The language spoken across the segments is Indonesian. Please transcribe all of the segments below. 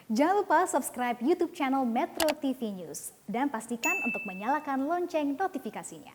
Jangan lupa subscribe YouTube channel Metro TV News dan pastikan untuk menyalakan lonceng notifikasinya.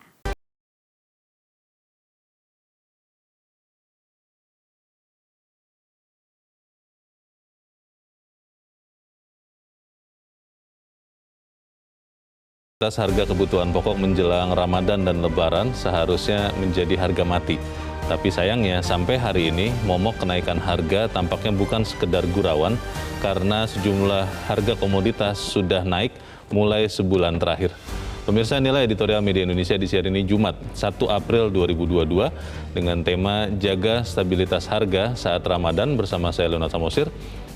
Harga kebutuhan pokok menjelang Ramadan dan Lebaran seharusnya menjadi harga mati. Tapi sayangnya sampai hari ini momok kenaikan harga tampaknya bukan sekedar gurauan karena sejumlah harga komoditas sudah naik mulai sebulan terakhir. Pemirsa, inilah editorial Media Indonesia di siang ini Jumat 1 April 2022 dengan tema Jaga Stabilitas Harga Saat Ramadan bersama saya Leonard Samosir.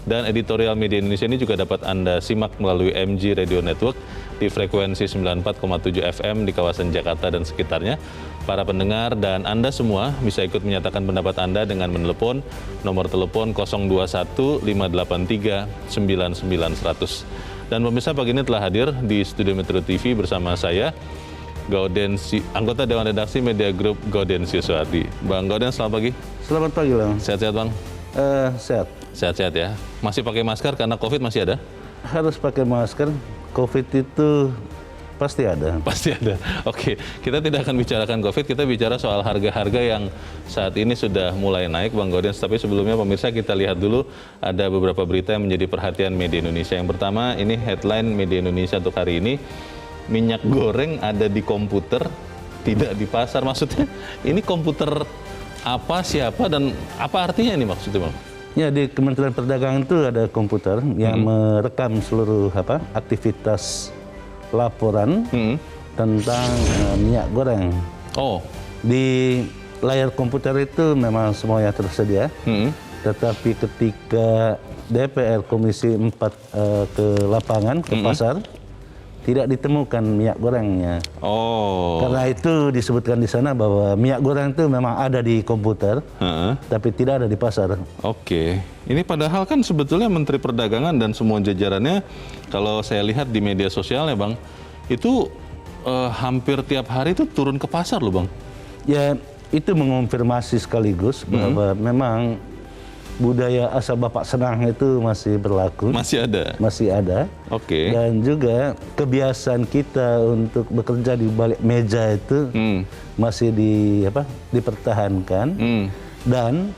Dan editorial Media Indonesia ini juga dapat Anda simak melalui MG Radio Network di frekuensi 94,7 FM di kawasan Jakarta dan sekitarnya. Para pendengar dan Anda semua bisa ikut menyatakan pendapat Anda dengan menelepon nomor telepon 021 583 99 100. Dan pemirsa, pagi ini telah hadir di studio Metro TV bersama saya, anggota Dewan Redaksi Media Group Gaudensius Suhardi. Bang Gauden, selamat pagi. Selamat pagi, Bang. Sehat-sehat, Bang? Sehat. Sehat-sehat ya. Masih pakai masker karena COVID masih ada? Harus pakai masker. COVID itu pasti ada. Pasti ada. Oke, kita tidak akan bicarakan COVID, kita bicara soal harga-harga yang saat ini sudah mulai naik, Bang Gauden. Tapi sebelumnya pemirsa, kita lihat dulu ada beberapa berita yang menjadi perhatian Media Indonesia. Yang pertama, ini headline Media Indonesia untuk hari ini, minyak goreng ada di komputer, tidak di pasar. Maksudnya ini komputer apa, siapa, dan apa artinya ini maksudnya, Bang? Ya, di Kementerian Perdagangan itu ada komputer yang merekam seluruh aktivitas laporan tentang minyak goreng. Oh. Di layar komputer itu memang semuanya tersedia, tetapi ketika DPR Komisi 4 ke lapangan, ke pasar, tidak ditemukan minyak gorengnya. Oh. Karena itu disebutkan di sana bahwa minyak goreng itu memang ada di komputer, tapi tidak ada di pasar. Oke. Ini padahal kan sebetulnya Menteri Perdagangan dan semua jajarannya, kalau saya lihat di media sosialnya, Bang, itu hampir tiap hari itu turun ke pasar loh, Bang. Ya, itu mengonfirmasi sekaligus bahwa memang budaya asal Bapak senang itu masih berlaku. Masih ada? Masih ada. Oke. Dan juga kebiasaan kita untuk bekerja di balik meja itu masih dipertahankan. Dan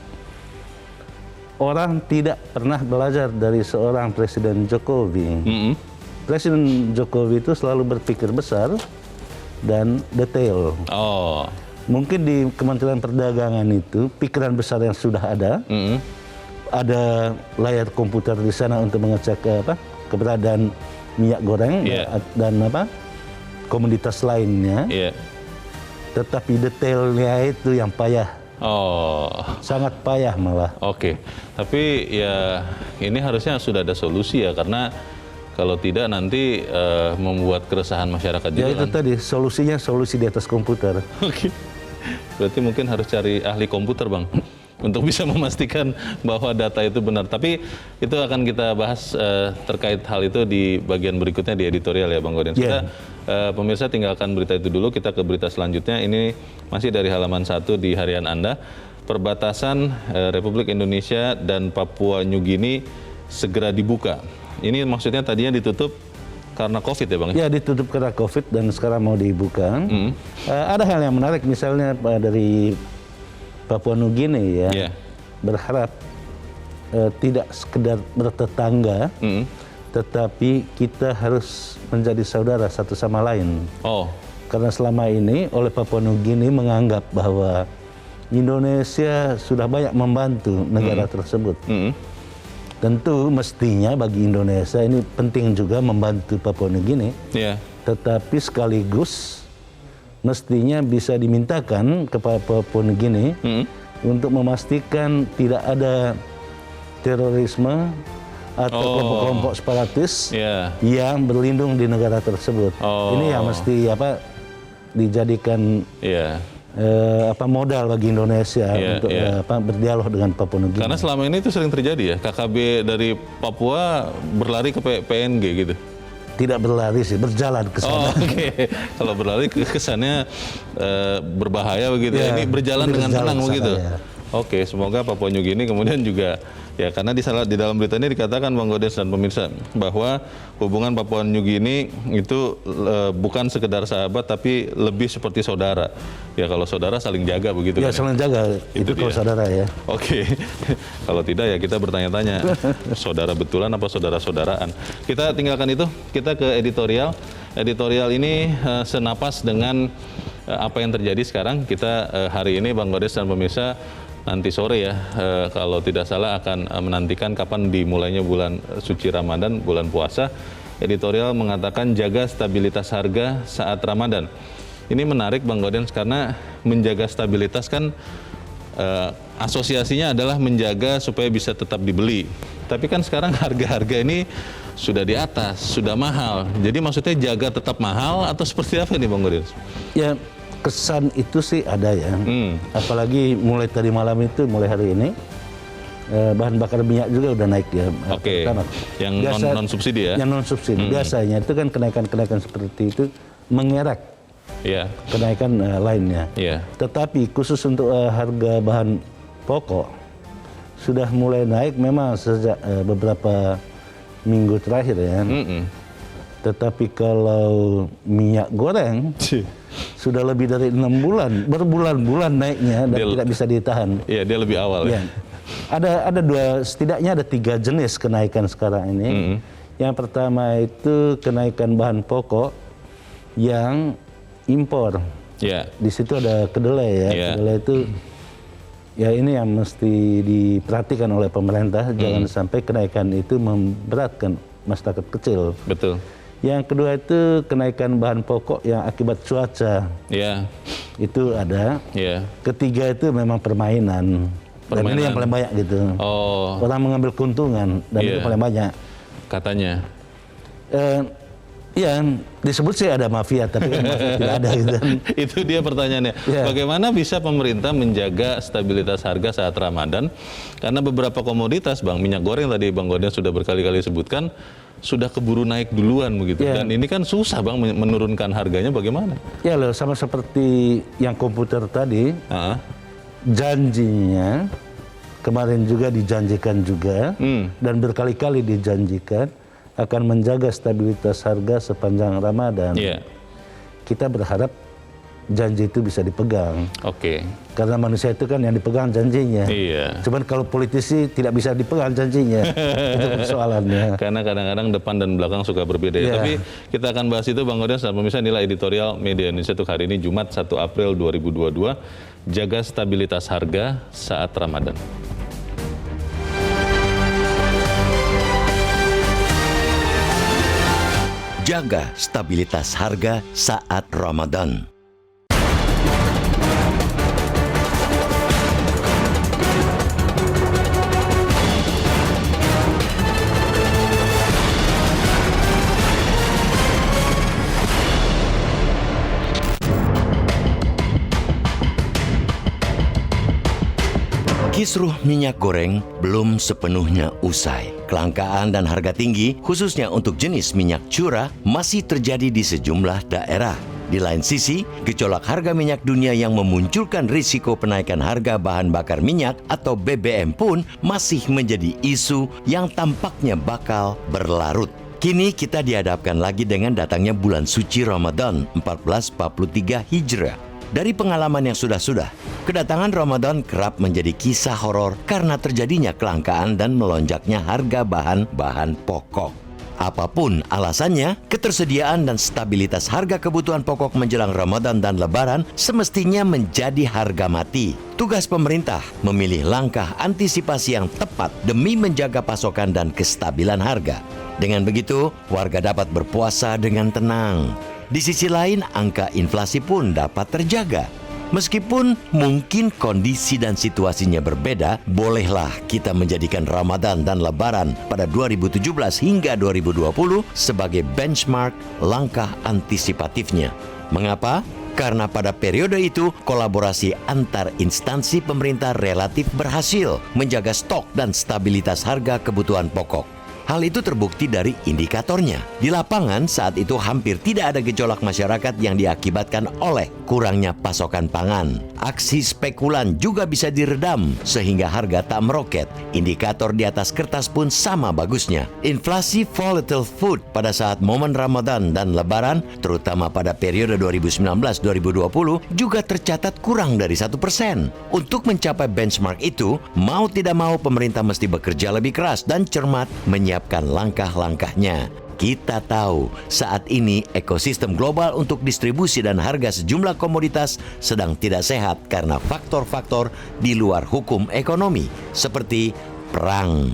orang tidak pernah belajar dari seorang Presiden Jokowi. Presiden Jokowi itu selalu berpikir besar dan detail. Oh. Mungkin di Kementerian Perdagangan itu pikiran besar yang sudah ada. Ada layar komputer di sana untuk mengecek keberadaan minyak goreng dan komoditas lainnya. Tetapi detailnya itu yang payah. Oh. Sangat payah malah. Oke. Tapi ya ini harusnya sudah ada solusi ya, karena kalau tidak nanti membuat keresahan masyarakat juga. Ya itu tadi solusinya, solusi di atas komputer. Oke. Berarti mungkin harus cari ahli komputer, Bang, untuk bisa memastikan bahwa data itu benar. Tapi itu akan kita bahas terkait hal itu di bagian berikutnya di editorial ya, Bang Gauden. Kita pemirsa tinggalkan berita itu dulu, kita ke berita selanjutnya. Ini masih dari halaman 1 di harian Anda. Perbatasan Republik Indonesia dan Papua New Guinea segera dibuka. Ini maksudnya tadinya ditutup karena COVID ya, Bang? Ya, ditutup karena COVID dan sekarang mau dibuka. Ada hal yang menarik, misalnya dari Papua New Guinea ya, berharap tidak sekedar bertetangga, tetapi kita harus menjadi saudara satu sama lain. Oh. Karena selama ini oleh Papua New Guinea menganggap bahwa Indonesia sudah banyak membantu negara tersebut. Tentu mestinya bagi Indonesia ini penting juga membantu Papua New Guinea, tetapi sekaligus mestinya bisa dimintakan kepada Papua New Guinea untuk memastikan tidak ada terorisme atau kelompok-kelompok separatis yang berlindung di negara tersebut. Ini yang mesti dijadikan modal bagi Indonesia untuk berdialog dengan Papua New Guinea. Karena selama ini itu sering terjadi ya, KKB dari Papua berlari ke PNG gitu. Tidak berlari sih, berjalan ke sana. Oke. Kalau berlari kesannya berbahaya begitu ya. Ini berjalan dengan tenang begitu. Oke, semoga Papua New Guinea kemudian juga Ya, karena di dalam berita ini dikatakan Bang Godes dan pemirsa bahwa hubungan Papua New Guinea itu bukan sekedar sahabat tapi lebih seperti saudara. Ya, kalau saudara saling jaga begitu Ya, kan. saling jaga. Itu kalau saudara ya. Oke. Kalau tidak ya kita bertanya-tanya, saudara betulan apa saudara-saudaraan. Kita tinggalkan itu, kita ke editorial. Editorial ini senapas dengan apa yang terjadi sekarang. Kita hari ini Bang Godes dan pemirsa nanti sore ya, kalau tidak salah akan menantikan kapan dimulainya bulan suci Ramadan, bulan puasa. Editorial mengatakan jaga stabilitas harga saat Ramadan. Ini menarik Bang Godes karena menjaga stabilitas kan asosiasinya adalah menjaga supaya bisa tetap dibeli. Tapi kan sekarang harga-harga ini sudah di atas, sudah mahal. Jadi maksudnya jaga tetap mahal atau seperti apa nih Bang Godes? Ya, kesan itu sih ada ya. Apalagi mulai tadi malam itu, mulai hari ini, bahan bakar minyak juga udah naik ya. Oke, yang non subsidi ya? Yang non subsidi. Biasanya itu kan kenaikan-kenaikan seperti itu mengerek kenaikan lainnya. Tetapi khusus untuk harga bahan pokok sudah mulai naik memang sejak beberapa minggu terakhir ya. Tetapi kalau minyak goreng sudah lebih dari 6 bulan, berbulan-bulan naiknya dan tidak bisa ditahan. Iya, dia lebih awal ya. Ada setidaknya ada 3 jenis kenaikan sekarang ini. Yang pertama itu kenaikan bahan pokok yang impor. Di situ ada kedelai ya. Kedelai itu ya ini yang mesti diperhatikan oleh pemerintah, jangan sampai kenaikan itu memberatkan masyarakat kecil. Betul. Yang kedua itu kenaikan bahan pokok yang akibat cuaca. Itu ada. Ketiga itu memang permainan. Dan ini yang paling banyak gitu. Orang mengambil keuntungan dan itu paling banyak. Katanya. Ya, disebut sih ada mafia, tapi kan mafia tidak ada gitu. Itu dia pertanyaannya. Bagaimana bisa pemerintah menjaga stabilitas harga saat Ramadan? Karena beberapa komoditas, Bang, minyak goreng tadi Bang Godes sudah berkali-kali sebutkan, sudah keburu naik duluan begitu. Dan ini kan susah Bang menurunkan harganya, bagaimana? Ya loh, sama seperti yang komputer tadi, janjinya kemarin juga dijanjikan juga, dan berkali-kali dijanjikan akan menjaga stabilitas harga sepanjang Ramadan. Kita berharap janji itu bisa dipegang. Karena manusia itu kan yang dipegang janjinya. Cuman kalau politisi tidak bisa dipegang janjinya. Itu persoalannya. Karena kadang-kadang depan dan belakang suka berbeda. Tapi kita akan bahas itu Bang Godes dan pemirsa. Inilah editorial Media Indonesia untuk hari ini Jumat 1 April 2022. Jaga stabilitas harga saat Ramadan. Jaga stabilitas harga saat Ramadan. Kisruh minyak goreng belum sepenuhnya usai. Kelangkaan dan harga tinggi, khususnya untuk jenis minyak curah, masih terjadi di sejumlah daerah. Di lain sisi, gejolak harga minyak dunia yang memunculkan risiko penaikan harga bahan bakar minyak atau BBM pun masih menjadi isu yang tampaknya bakal berlarut. Kini kita dihadapkan lagi dengan datangnya bulan suci Ramadan 1443 Hijrah. Dari pengalaman yang sudah-sudah, kedatangan Ramadan kerap menjadi kisah horor karena terjadinya kelangkaan dan melonjaknya harga bahan-bahan pokok. Apapun alasannya, ketersediaan dan stabilitas harga kebutuhan pokok menjelang Ramadan dan Lebaran semestinya menjadi harga mati. Tugas pemerintah memilih langkah antisipasi yang tepat demi menjaga pasokan dan kestabilan harga. Dengan begitu, warga dapat berpuasa dengan tenang. Di sisi lain, angka inflasi pun dapat terjaga. Meskipun mungkin kondisi dan situasinya berbeda, bolehlah kita menjadikan Ramadan dan Lebaran pada 2017 hingga 2020 sebagai benchmark langkah antisipatifnya. Mengapa? Karena pada periode itu, kolaborasi antar instansi pemerintah relatif berhasil menjaga stok dan stabilitas harga kebutuhan pokok. Hal itu terbukti dari indikatornya. Di lapangan saat itu hampir tidak ada gejolak masyarakat yang diakibatkan oleh kurangnya pasokan pangan. Aksi spekulan juga bisa diredam sehingga harga tak meroket. Indikator di atas kertas pun sama bagusnya. Inflasi volatile food pada saat momen Ramadan dan Lebaran, terutama pada periode 2019-2020, juga tercatat kurang dari 1%. Untuk mencapai benchmark itu, mau tidak mau pemerintah mesti bekerja lebih keras dan cermat menyiapkan langkah-langkahnya. Kita tahu saat ini ekosistem global untuk distribusi dan harga sejumlah komoditas sedang tidak sehat karena faktor-faktor di luar hukum ekonomi seperti perang.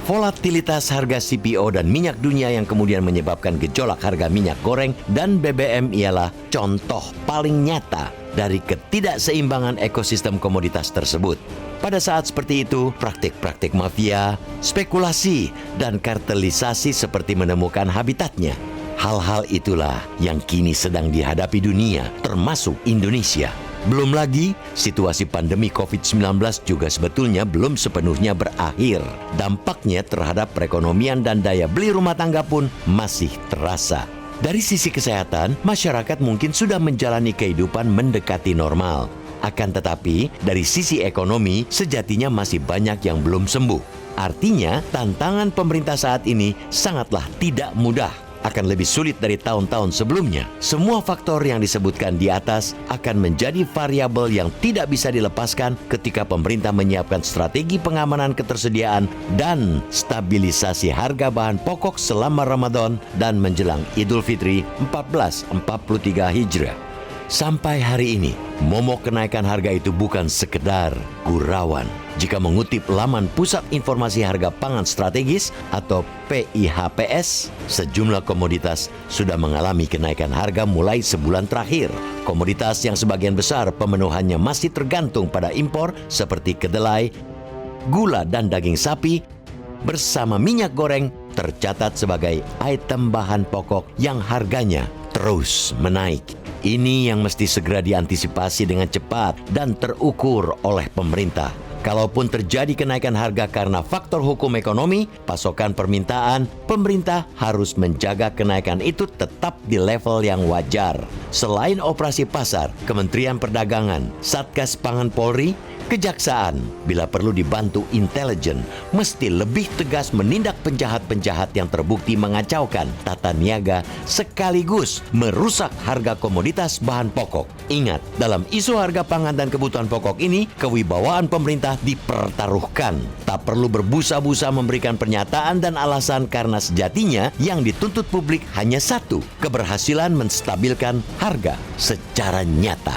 Volatilitas harga CPO dan minyak dunia yang kemudian menyebabkan gejolak harga minyak goreng dan BBM ialah contoh paling nyata dari ketidakseimbangan ekosistem komoditas tersebut. Pada saat seperti itu, praktik-praktik mafia, spekulasi, dan kartelisasi seperti menemukan habitatnya. Hal-hal itulah yang kini sedang dihadapi dunia, termasuk Indonesia. Belum lagi, situasi pandemi COVID-19 juga sebetulnya belum sepenuhnya berakhir. Dampaknya terhadap perekonomian dan daya beli rumah tangga pun masih terasa. Dari sisi kesehatan, masyarakat mungkin sudah menjalani kehidupan mendekati normal. Akan tetapi, dari sisi ekonomi, sejatinya masih banyak yang belum sembuh. Artinya, tantangan pemerintah saat ini sangatlah tidak mudah. Akan lebih sulit dari tahun-tahun sebelumnya. Semua faktor yang disebutkan di atas akan menjadi variabel yang tidak bisa dilepaskan ketika pemerintah menyiapkan strategi pengamanan ketersediaan dan stabilisasi harga bahan pokok selama Ramadan dan menjelang Idul Fitri 1443 Hijriah. Sampai hari ini, momok kenaikan harga itu bukan sekedar gurauan. Jika mengutip laman Pusat Informasi Harga Pangan Strategis atau PIHPS, sejumlah komoditas sudah mengalami kenaikan harga mulai sebulan terakhir. Komoditas yang sebagian besar pemenuhannya masih tergantung pada impor seperti kedelai, gula dan daging sapi, bersama minyak goreng tercatat sebagai item bahan pokok yang harganya terus menaik. Ini yang mesti segera diantisipasi dengan cepat dan terukur oleh pemerintah. Kalaupun terjadi kenaikan harga karena faktor hukum ekonomi, pasokan permintaan, pemerintah harus menjaga kenaikan itu tetap di level yang wajar. Selain operasi pasar, Kementerian Perdagangan, Satgas Pangan Polri, Kejaksaan, bila perlu dibantu intelijen, mesti lebih tegas menindak penjahat-penjahat yang terbukti mengacaukan tata niaga sekaligus merusak harga komoditas bahan pokok. Ingat, dalam isu harga pangan dan kebutuhan pokok ini, kewibawaan pemerintah dipertaruhkan. Tak perlu berbusa-busa memberikan pernyataan dan alasan karena sejatinya yang dituntut publik hanya satu, keberhasilan menstabilkan harga secara nyata.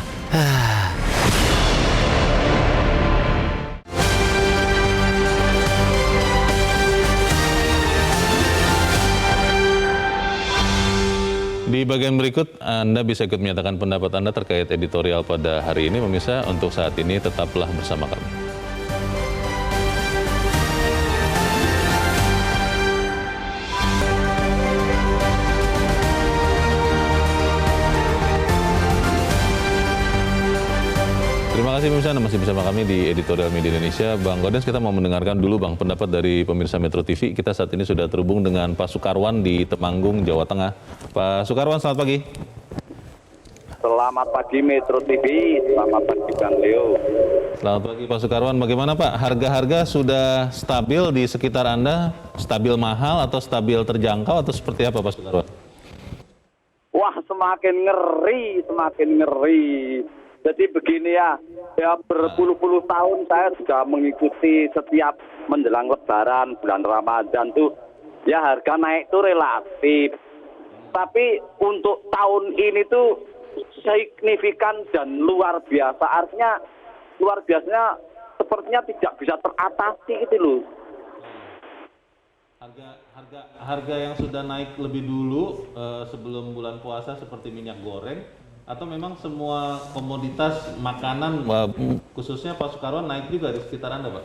Di bagian berikut, Anda bisa ikut menyatakan pendapat Anda terkait editorial pada hari ini. Pemirsa, untuk saat ini tetaplah bersama kami. Terima kasih pemirsa, Anda masih bersama kami di Editorial Media Indonesia. Bang Gaudens, kita mau mendengarkan dulu Bang pendapat dari pemirsa Metro TV. Kita saat ini sudah terhubung dengan Pak Sukarwan di Temanggung, Jawa Tengah. Pak Sukarwan, selamat pagi. Selamat pagi Metro TV, selamat pagi Bang Leo. Selamat pagi Pak Sukarwan, bagaimana Pak? Harga-harga sudah stabil di sekitar Anda? Stabil mahal atau stabil terjangkau atau seperti apa Pak Sukarwan? Wah, semakin ngeri. Jadi begini ya berpuluh-puluh tahun saya sudah mengikuti setiap menjelang Lebaran, bulan Ramadan tuh ya harga naik tuh relatif. Tapi untuk tahun ini tuh signifikan dan luar biasa. Artinya luar biasanya sepertinya tidak bisa teratasi gitu loh. Harga yang sudah naik lebih dulu sebelum bulan puasa seperti minyak goreng, atau memang semua komoditas makanan khususnya Pak Sukarwan naik juga di sekitar Anda, Pak?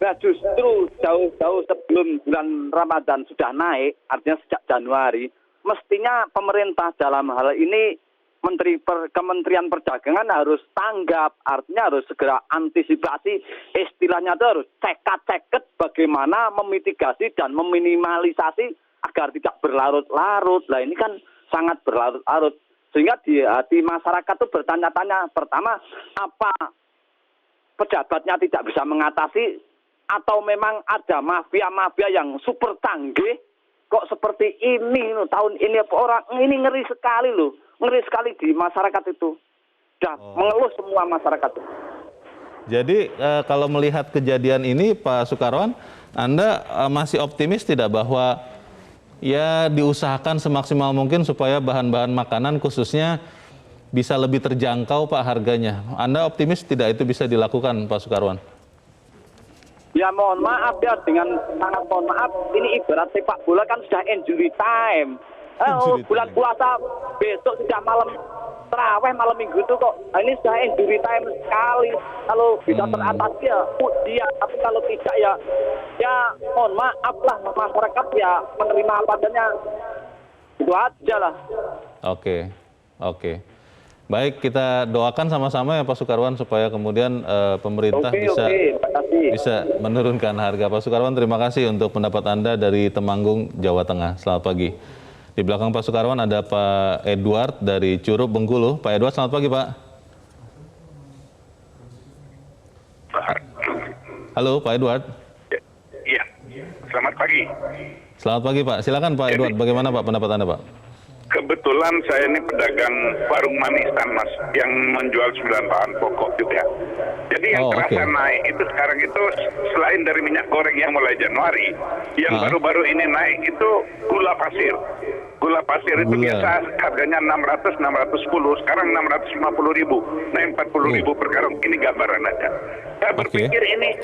Nah, justru jauh-jauh sebelum bulan Ramadan sudah naik, artinya sejak Januari, mestinya pemerintah dalam hal ini Kementerian Perdagangan harus tanggap, artinya harus segera antisipasi, istilahnya itu harus ceket bagaimana memitigasi dan meminimalisasi agar tidak berlarut-larut. Lah ini kan sangat berlarut-larut, sehingga di hati masyarakat itu bertanya-tanya, pertama, apa pejabatnya tidak bisa mengatasi, atau memang ada mafia-mafia yang super canggih, kok seperti ini tahun ini orang ini ngeri sekali loh. Ngeri sekali di masyarakat itu. Sudah mengeluh semua masyarakat itu. Jadi kalau melihat kejadian ini Pak Sukarwan, Anda masih optimis tidak bahwa ya diusahakan semaksimal mungkin supaya bahan-bahan makanan khususnya bisa lebih terjangkau Pak harganya. Anda optimis tidak itu bisa dilakukan Pak Sukarwan? Ya mohon maaf ya, dengan sangat mohon maaf, ini ibarat sepak bola kan sudah injury time. Bulan puasa besok sudah malam terawih, malam minggu itu kok ini sudah injury time sekali. Kalau bisa teratasi ya dia, tapi kalau tidak ya mohon maaf lah, masyarakat ya menerima apa adanya, itu aja lah. Oke. Baik, kita doakan sama-sama ya Pak Sukarwan supaya kemudian pemerintah bisa menurunkan harga. Pak Sukarwan, terima kasih untuk pendapat Anda dari Temanggung, Jawa Tengah. Selamat pagi. Di belakang Pak Sukarwan ada Pak Edward dari Curup, Bengkulu. Pak Edward, selamat pagi Pak. Halo Pak Edward. Iya, selamat pagi. Selamat pagi Pak. Silakan Pak Edward, bagaimana Pak pendapat Anda Pak? Kebetulan saya ini pedagang warung manisan Mas, yang menjual 9 bahan pokok juga. Jadi yang terasa naik itu sekarang itu selain dari minyak goreng yang mulai Januari, yang baru-baru ini naik itu gula pasir. Gula pasir itu biasa harganya 600-610, sekarang 650.000, naik 40.000 per karung. Ini gambaran aja. Saya berpikir ini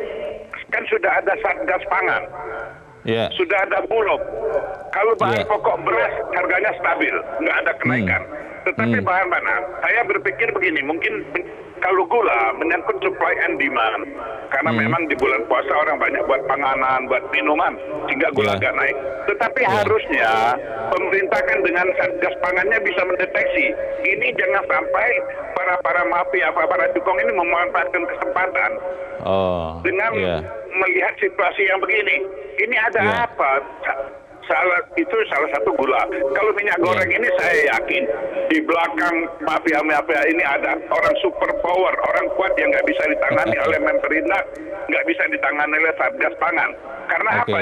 kan sudah ada Satgas Pangan. Sudah ada Bulog. Kalau bahan pokok beras harganya stabil, nggak ada kenaikan. Tetapi bahan mana? Saya berpikir begini, mungkin kalau gula menyangkut supply and demand, karena memang di bulan puasa orang banyak buat panganan, buat minuman, sehingga gula agak naik. Tetapi harusnya pemerintah kan dengan Satgas Pangannya bisa mendeteksi. Ini jangan sampai para mafia, para cukong ini memanfaatkan kesempatan dengan melihat situasi yang begini. Ini ada apa? Itu salah satu gula. Kalau minyak goreng ini saya yakin di belakang mafia-mafia ini ada orang super power, orang kuat yang nggak bisa ditangani oleh pemerintah, nggak bisa ditangani oleh Satgas Pangan. Karena apa?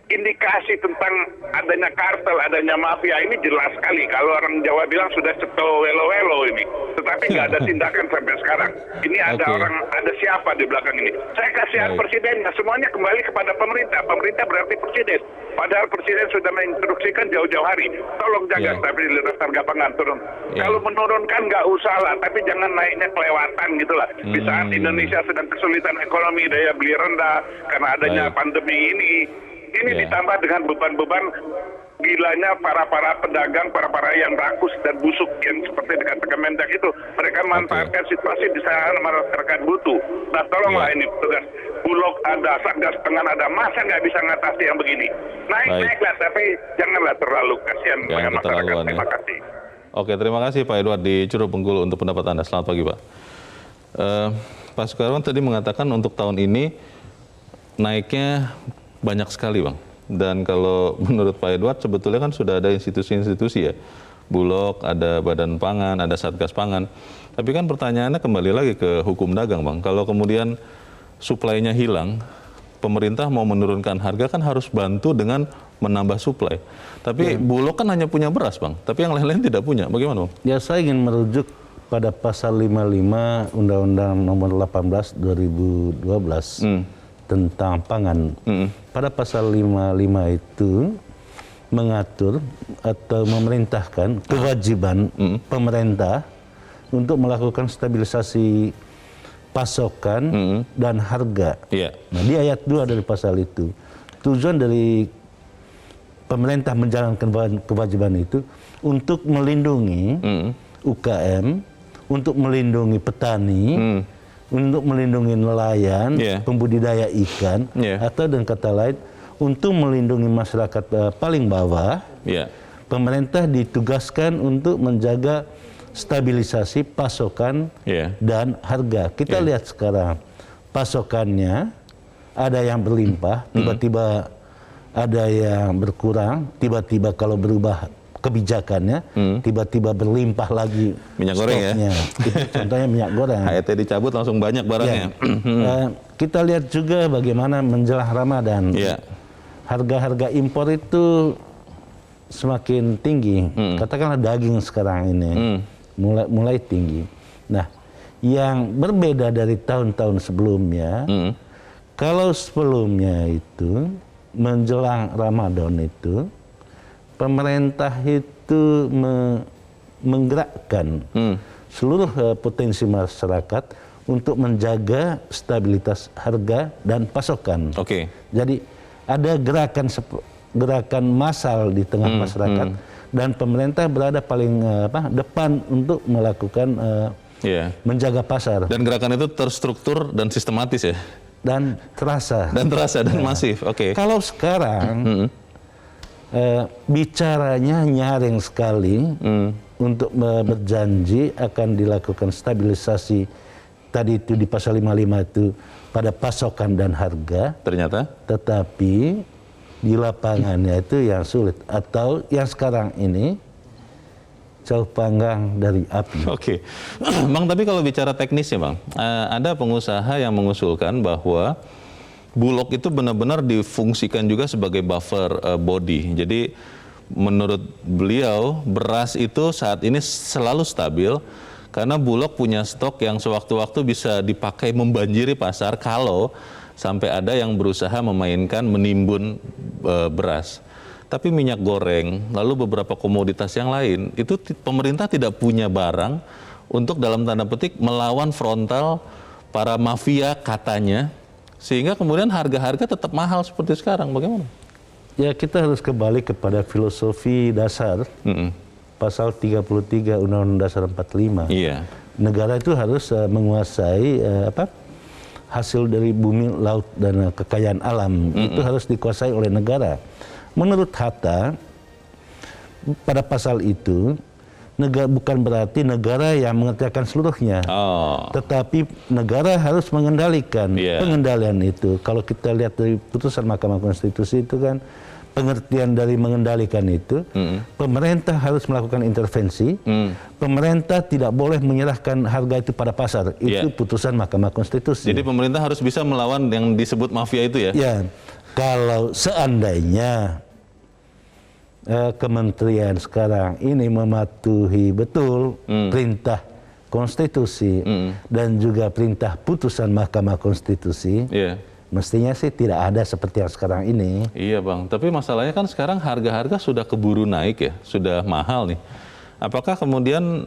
Indikasi tentang adanya kartel, adanya mafia ini jelas sekali. Kalau orang Jawa bilang sudah ceto welo-welo ini. Tetapi nggak ada tindakan sampai sekarang. Ini ada ada siapa di belakang ini. Saya kasihan presidennya, semuanya kembali kepada pemerintah. Pemerintah berarti presiden. Padahal presiden sudah menginstruksikan jauh-jauh hari. Tolong jaga stabilitas harga pangan turun. Kalau menurunkan nggak usah lah, tapi jangan naiknya kelewatan gitu lah. Di saat Indonesia sedang kesulitan ekonomi, daya beli rendah, karena adanya pandemi ini. Ini ditambah dengan beban-beban gilanya para pedagang, para yang rakus dan busuk yang seperti dikatakan Mendak itu. Mereka manfaatkan situasi di sana masyarakat butuh. Nah tolonglah ini petugas Bulog ada, Satgas Pangan ada, masa nggak bisa ngatasi yang begini? Naik-naiklah, tapi janganlah terlalu kasihan dengan masyarakat. Terima kasih. Oke, terima kasih Pak Edward di Curup, Bengkulu untuk pendapat Anda. Selamat pagi Pak. Pak Sukarwan tadi mengatakan untuk tahun ini naiknya banyak sekali Bang. Dan kalau menurut Pak Edward sebetulnya kan sudah ada institusi-institusi ya. Bulog, ada Badan Pangan, ada Satgas Pangan. Tapi kan pertanyaannya kembali lagi ke hukum dagang Bang. Kalau kemudian suplainya hilang, pemerintah mau menurunkan harga kan harus bantu dengan menambah suplai. Tapi Bulog kan hanya punya beras Bang, tapi yang lain-lain tidak punya. Bagaimana Bang? Ya saya ingin merujuk pada pasal 55 Undang-Undang Nomor 18 2012. Tentang pangan. Pada pasal 55 itu mengatur atau memerintahkan kewajiban pemerintah untuk melakukan stabilisasi pasokan dan harga. Nah, di ayat 2 dari pasal itu, tujuan dari pemerintah menjalankan kewajiban itu untuk melindungi UKM, untuk melindungi petani, untuk melindungi nelayan, pembudidaya ikan, atau dengan kata lain untuk melindungi masyarakat paling bawah pemerintah ditugaskan untuk menjaga stabilisasi pasokan dan harga. Kita lihat sekarang pasokannya ada yang berlimpah, tiba-tiba ada yang berkurang, tiba-tiba kalau berubah kebijakannya, tiba-tiba berlimpah lagi minyak goreng stoknya. Itu contohnya minyak goreng. HET dicabut langsung banyak barangnya. Kita lihat juga bagaimana menjelang Ramadan, harga-harga impor itu semakin tinggi. Katakanlah daging sekarang ini mulai tinggi. Nah, yang berbeda dari tahun-tahun sebelumnya, kalau sebelumnya itu menjelang Ramadan itu pemerintah itu menggerakkan seluruh potensi masyarakat untuk menjaga stabilitas harga dan pasokan. Jadi ada gerakan massal di tengah masyarakat dan pemerintah berada paling depan untuk melakukan menjaga pasar. Dan gerakan itu terstruktur dan sistematis ya? Dan terasa. Dan masif, Kalau sekarang bicaranya nyaring sekali untuk berjanji akan dilakukan stabilisasi tadi itu di pasal 55 itu pada pasokan dan harga. Tetapi di lapangannya itu yang sulit atau yang sekarang ini jauh panggang dari api. Bang, tapi kalau bicara teknisnya Bang, ada pengusaha yang mengusulkan bahwa Bulog itu benar-benar difungsikan juga sebagai buffer body. Jadi menurut beliau beras itu saat ini selalu stabil karena Bulog punya stok yang sewaktu-waktu bisa dipakai membanjiri pasar kalau sampai ada yang berusaha menimbun beras. Tapi minyak goreng, lalu beberapa komoditas yang lain, itu pemerintah tidak punya barang untuk dalam tanda petik melawan frontal para mafia katanya, sehingga kemudian harga-harga tetap mahal seperti sekarang. Bagaimana? Ya, kita harus kembali kepada filosofi dasar, pasal 33 Undang-Undang Dasar 45. Negara itu harus menguasai hasil dari bumi, laut, dan kekayaan alam. Itu harus dikuasai oleh negara. Menurut Hatta, pada pasal itu, bukan berarti negara yang mengerjakan seluruhnya. Tetapi negara harus mengendalikan pengendalian itu. Kalau kita lihat dari putusan Mahkamah Konstitusi itu kan, pengertian dari mengendalikan itu, pemerintah harus melakukan intervensi, pemerintah tidak boleh menyerahkan harga itu pada pasar. Itu putusan Mahkamah Konstitusi. Jadi pemerintah harus bisa melawan yang disebut mafia itu ya? Ya, kalau seandainya kementerian sekarang ini mematuhi betul perintah konstitusi dan juga perintah putusan Mahkamah Konstitusi, mestinya sih tidak ada seperti yang sekarang ini. Iya Bang, tapi masalahnya kan sekarang harga-harga sudah keburu naik ya, sudah mahal nih. Apakah kemudian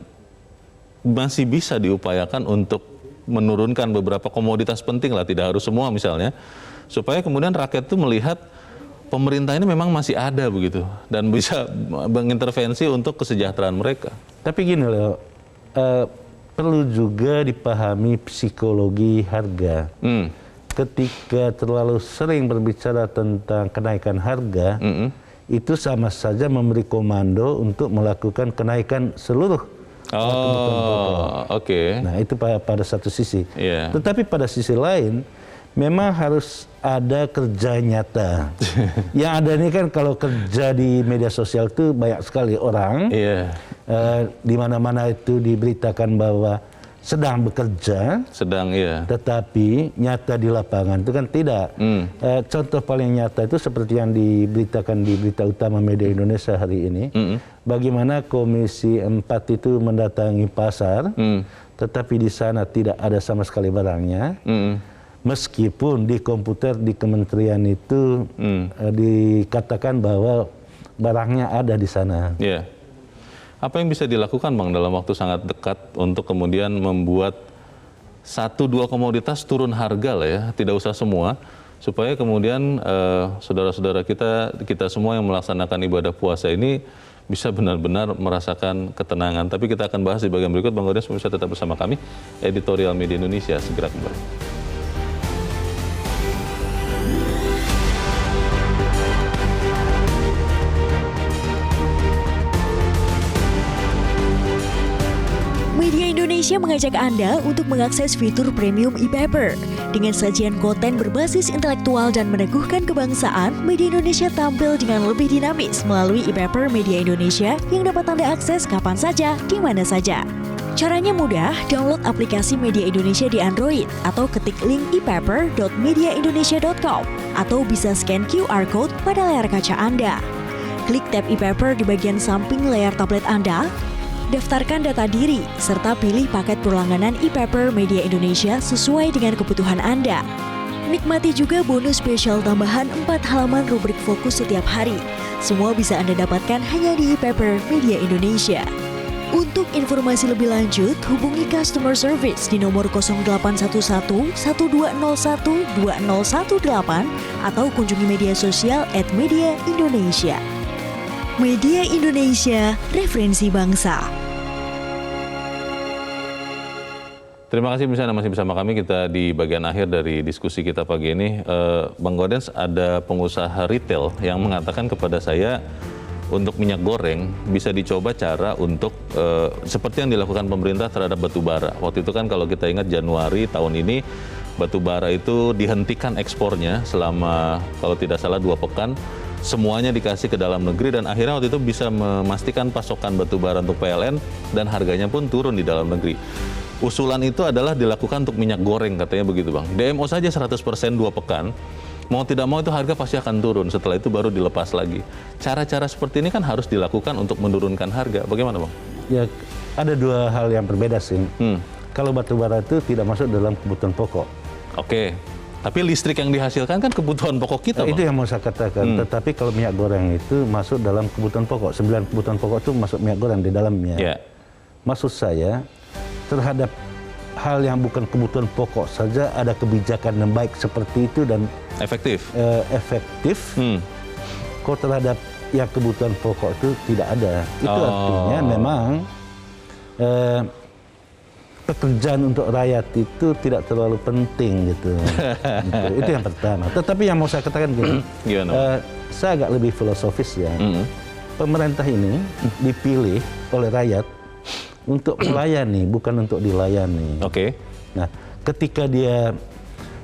masih bisa diupayakan untuk menurunkan beberapa komoditas penting lah, tidak harus semua misalnya, supaya kemudian rakyat itu melihat pemerintah ini memang masih ada begitu dan bisa mengintervensi untuk kesejahteraan mereka. Tapi gini loh, perlu juga dipahami psikologi harga. Ketika terlalu sering berbicara tentang kenaikan harga, itu sama saja memberi komando untuk melakukan kenaikan seluruh Nah, itu pada satu sisi. Tetapi pada sisi lain, memang harus ada kerja nyata. Yang ada ini kan kalau kerja di media sosial itu banyak sekali orang, di mana-mana itu diberitakan bahwa sedang bekerja, tetapi nyata di lapangan itu kan tidak. Contoh paling nyata itu seperti yang diberitakan di berita utama media Indonesia hari ini, bagaimana Komisi 4 itu mendatangi pasar, tetapi di sana tidak ada sama sekali barangnya. Meskipun di komputer di kementerian itu dikatakan bahwa barangnya ada di sana. Apa yang bisa dilakukan Bang dalam waktu sangat dekat untuk kemudian membuat 1-2 komoditas turun harga lah ya, tidak usah semua, supaya kemudian saudara-saudara kita semua yang melaksanakan ibadah puasa ini bisa benar-benar merasakan ketenangan. Tapi kita akan bahas di bagian berikut. Bang Gaudenz bisa tetap bersama kami. Editorial Media Indonesia segera kembali. Indonesia mengajak Anda untuk mengakses fitur premium e-paper. Dengan sajian konten berbasis intelektual dan meneguhkan kebangsaan, Media Indonesia tampil dengan lebih dinamis melalui e-paper Media Indonesia yang dapat Anda akses kapan saja, di mana saja. Caranya mudah, download aplikasi Media Indonesia di Android atau ketik link e-paper.mediaindonesia.com atau bisa scan QR code pada layar kaca Anda. Klik tab e-paper di bagian samping layar tablet Anda, daftarkan data diri, serta pilih paket berlangganan e-paper Media Indonesia sesuai dengan kebutuhan Anda. Nikmati juga bonus spesial tambahan 4 halaman rubrik fokus setiap hari. Semua bisa Anda dapatkan hanya di e-paper Media Indonesia. Untuk informasi lebih lanjut, hubungi customer service di nomor 0811 1201 2018 atau kunjungi media sosial @Media Indonesia. Media Indonesia, referensi bangsa. Terima kasih misalnya masih bersama kami. Kita di bagian akhir dari diskusi kita pagi ini. Bang Gaudens, ada pengusaha retail yang mengatakan kepada saya untuk minyak goreng bisa dicoba cara untuk seperti yang dilakukan pemerintah terhadap batu bara. Waktu itu kan kalau kita ingat Januari tahun ini batu bara itu dihentikan ekspornya selama kalau tidak salah 2 pekan. Semuanya dikasih ke dalam negeri dan akhirnya waktu itu bisa memastikan pasokan batu bara untuk PLN dan harganya pun turun di dalam negeri. Usulan itu adalah dilakukan untuk minyak goreng katanya begitu Bang. DMO saja 100% 2 pekan. Mau tidak mau itu harga pasti akan turun, setelah itu baru dilepas lagi. Cara-cara seperti ini kan harus dilakukan untuk menurunkan harga. Bagaimana Bang? Ya, ada 2 hal yang berbeda sih. Kalau batu bara itu tidak masuk dalam kebutuhan pokok. Oke, tapi listrik yang dihasilkan kan kebutuhan pokok kita Bang. Itu yang mau saya katakan, tetapi kalau minyak goreng itu masuk dalam kebutuhan pokok. 9 kebutuhan pokok itu masuk minyak goreng di dalamnya. Yeah. Maksud saya, terhadap hal yang bukan kebutuhan pokok saja ada kebijakan yang baik seperti itu dan efektif. Kok terhadap yang kebutuhan pokok itu tidak ada. Itu artinya memang pekerjaan untuk rakyat itu tidak terlalu penting gitu. Itu yang pertama. Tetapi yang mau saya katakan gini, saya agak lebih filosofis ya. Pemerintah ini dipilih oleh rakyat untuk melayani, bukan untuk dilayani. Oke. Nah, ketika dia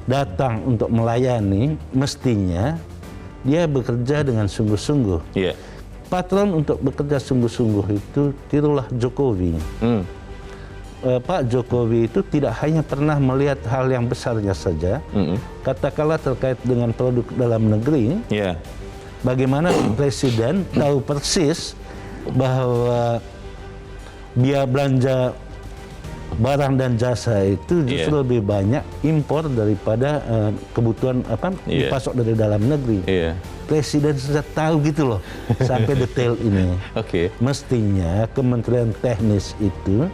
datang untuk melayani, mestinya dia bekerja dengan sungguh-sungguh. Yeah. Patron untuk bekerja sungguh-sungguh itu tirulah Jokowi. Pak Jokowi itu tidak hanya pernah melihat hal yang besarnya saja, katakanlah terkait dengan produk dalam negeri. Yeah. Bagaimana Presiden tahu persis bahwa biaya belanja barang dan jasa itu justru lebih banyak impor daripada kebutuhan dipasok dari dalam negeri. Presiden sudah tahu gitu loh sampai detail ini. Mestinya Kementerian Teknis itu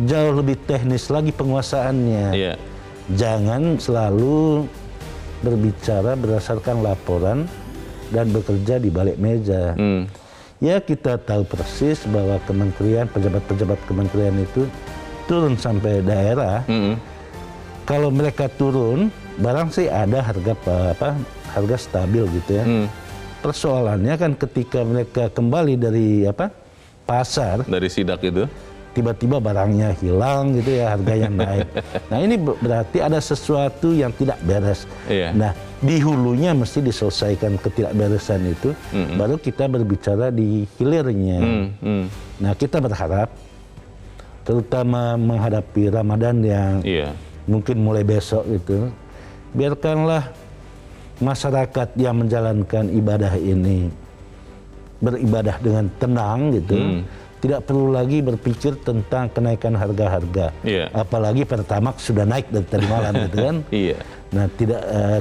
jauh lebih teknis lagi penguasaannya. Jangan selalu berbicara berdasarkan laporan dan bekerja di balik meja. Ya, kita tahu persis bahwa kementerian, pejabat-pejabat kementerian itu turun sampai daerah. Kalau mereka turun, barang sih ada harga stabil gitu ya. Persoalannya kan ketika mereka kembali dari pasar, dari sidak itu, tiba-tiba barangnya hilang gitu ya, harganya naik. Nah, ini berarti ada sesuatu yang tidak beres. Nah, di hulunya mesti diselesaikan ketidakberesan itu, baru kita berbicara di hilirnya. Nah, kita berharap, terutama menghadapi Ramadan yang mungkin mulai besok itu, biarkanlah masyarakat yang menjalankan ibadah ini beribadah dengan tenang gitu. Tidak perlu lagi berpikir tentang kenaikan harga-harga. Apalagi Pertamax sudah naik dari tadi malam gitu kan. Nah,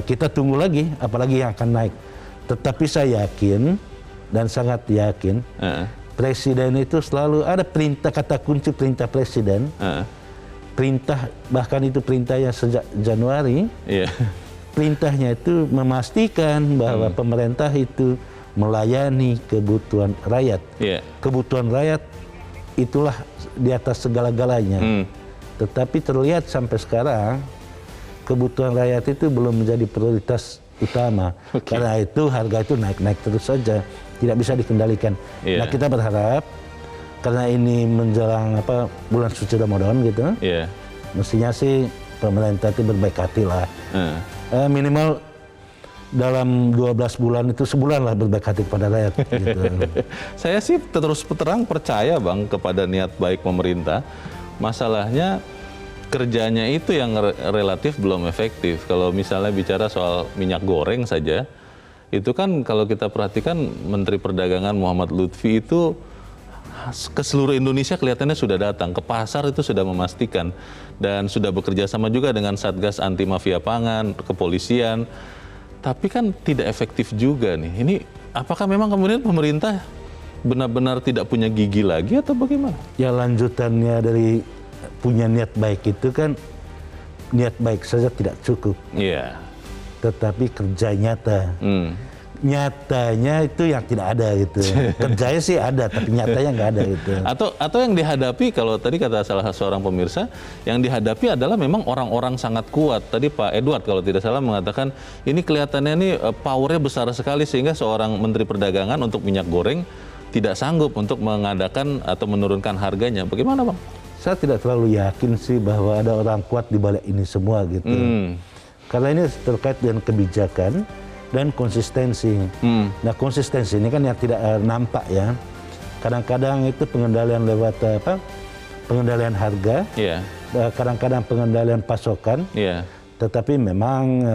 kita tunggu lagi apalagi yang akan naik. Tetapi saya yakin dan sangat yakin Presiden itu selalu ada perintah, kata kunci perintah Presiden. Perintah, bahkan itu perintahnya sejak Januari. Perintahnya itu memastikan bahwa pemerintah itu melayani kebutuhan rakyat. Kebutuhan rakyat itulah di atas segala-galanya. Tetapi terlihat sampai sekarang kebutuhan rakyat itu belum menjadi prioritas utama. Karena itu harga itu naik-naik terus saja, tidak bisa dikendalikan. Nah, kita berharap karena ini menjelang bulan suci Ramadan gitu. Iya. Mestinya sih pemerintah itu berbaik hati lah. Minimal dalam 12 bulan itu sebulan lah berbaik hati kepada rakyat. Gitu. Saya sih terus terang percaya Bang kepada niat baik pemerintah. Masalahnya kerjanya itu yang relatif belum efektif. Kalau misalnya bicara soal minyak goreng saja, itu kan kalau kita perhatikan Menteri Perdagangan Muhammad Lutfi itu ke seluruh Indonesia kelihatannya sudah datang, ke pasar itu sudah memastikan, dan sudah bekerja sama juga dengan Satgas Anti Mafia Pangan, kepolisian. Tapi kan tidak efektif juga nih. Ini apakah memang kemudian pemerintah benar-benar tidak punya gigi lagi atau bagaimana? Ya lanjutannya dari punya niat baik itu kan, niat baik saja tidak cukup. Iya. Tetapi kerja nyata. Nyatanya itu yang tidak ada gitu. Kerjanya sih ada, tapi nyatanya nggak ada gitu. Atau yang dihadapi, kalau tadi kata salah seorang pemirsa, yang dihadapi adalah memang orang-orang sangat kuat. Tadi Pak Edward kalau tidak salah mengatakan ini kelihatannya ini powernya besar sekali sehingga seorang Menteri Perdagangan untuk minyak goreng tidak sanggup untuk mengadakan atau menurunkan harganya. Bagaimana Bang? Saya tidak terlalu yakin sih bahwa ada orang kuat di balik ini semua gitu. Karena ini terkait dengan kebijakan dan konsistensi. Nah konsistensi ini kan yang tidak nampak ya. Kadang-kadang itu pengendalian lewat pengendalian harga, kadang-kadang pengendalian pasokan, tetapi memang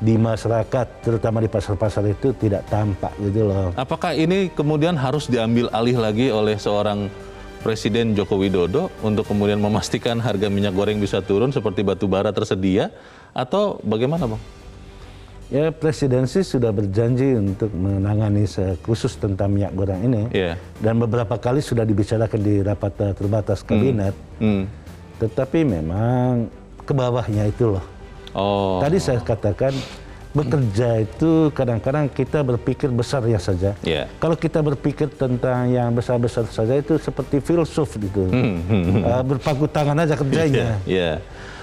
di masyarakat, terutama di pasar-pasar itu tidak tampak gitu loh. Apakah ini kemudian harus diambil alih lagi oleh seorang Presiden Joko Widodo untuk kemudian memastikan harga minyak goreng bisa turun seperti batu bara tersedia, atau bagaimana Bang? Ya presidensi sudah berjanji untuk menangani khusus tentang minyak goreng ini, dan beberapa kali sudah dibicarakan di rapat terbatas kabinet. Tetapi memang ke bawahnya itu loh. Tadi saya katakan bekerja itu kadang-kadang kita berpikir besar ya saja. Kalau kita berpikir tentang yang besar-besar saja itu seperti filsuf gitu, berpangku tangan aja kerjanya.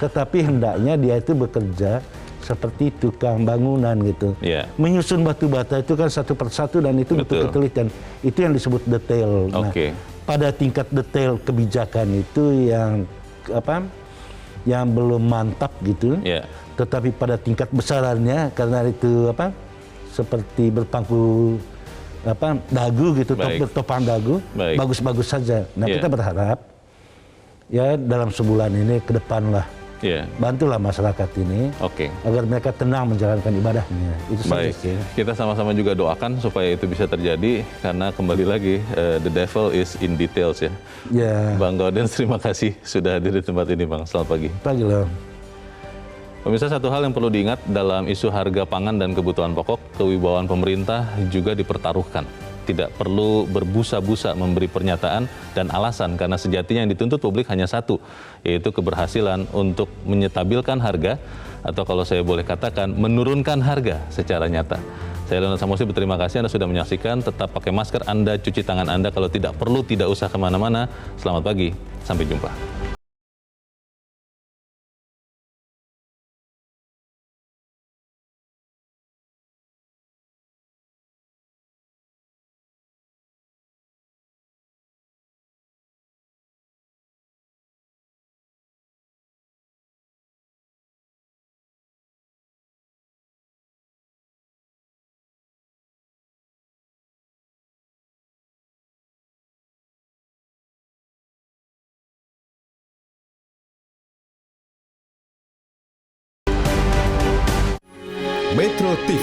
Tetapi hendaknya dia itu bekerja seperti tukang bangunan gitu. Menyusun batu bata itu kan satu persatu dan itu butuh ketelitian. Itu yang disebut detail. Nah, pada tingkat detail kebijakan itu yang belum mantap gitu. Tetapi pada tingkat besarannya karena itu seperti berpangku dagu gitu, bertopang dagu, bagus-bagus saja. Nah, kita berharap ya dalam sebulan ini ke depan lah. Bantulah masyarakat ini agar mereka tenang menjalankan ibadahnya. Itu saja sih. Kita sama-sama juga doakan supaya itu bisa terjadi, karena kembali lagi the devil is in details ya. Bang Gaudens, terima kasih sudah hadir di tempat ini Bang. Selamat pagi. Pagi loh. Pemirsa, satu hal yang perlu diingat dalam isu harga pangan dan kebutuhan pokok, kewibawaan pemerintah juga dipertaruhkan. Tidak perlu berbusa-busa memberi pernyataan dan alasan, karena sejatinya yang dituntut publik hanya satu, yaitu keberhasilan untuk menyetabilkan harga, atau kalau saya boleh katakan menurunkan harga secara nyata. Saya Leonard Samosi berterima kasih Anda sudah menyaksikan. Tetap pakai masker, Anda cuci tangan Anda, kalau tidak perlu tidak usah kemana-mana. Selamat pagi, sampai jumpa. Metro TV,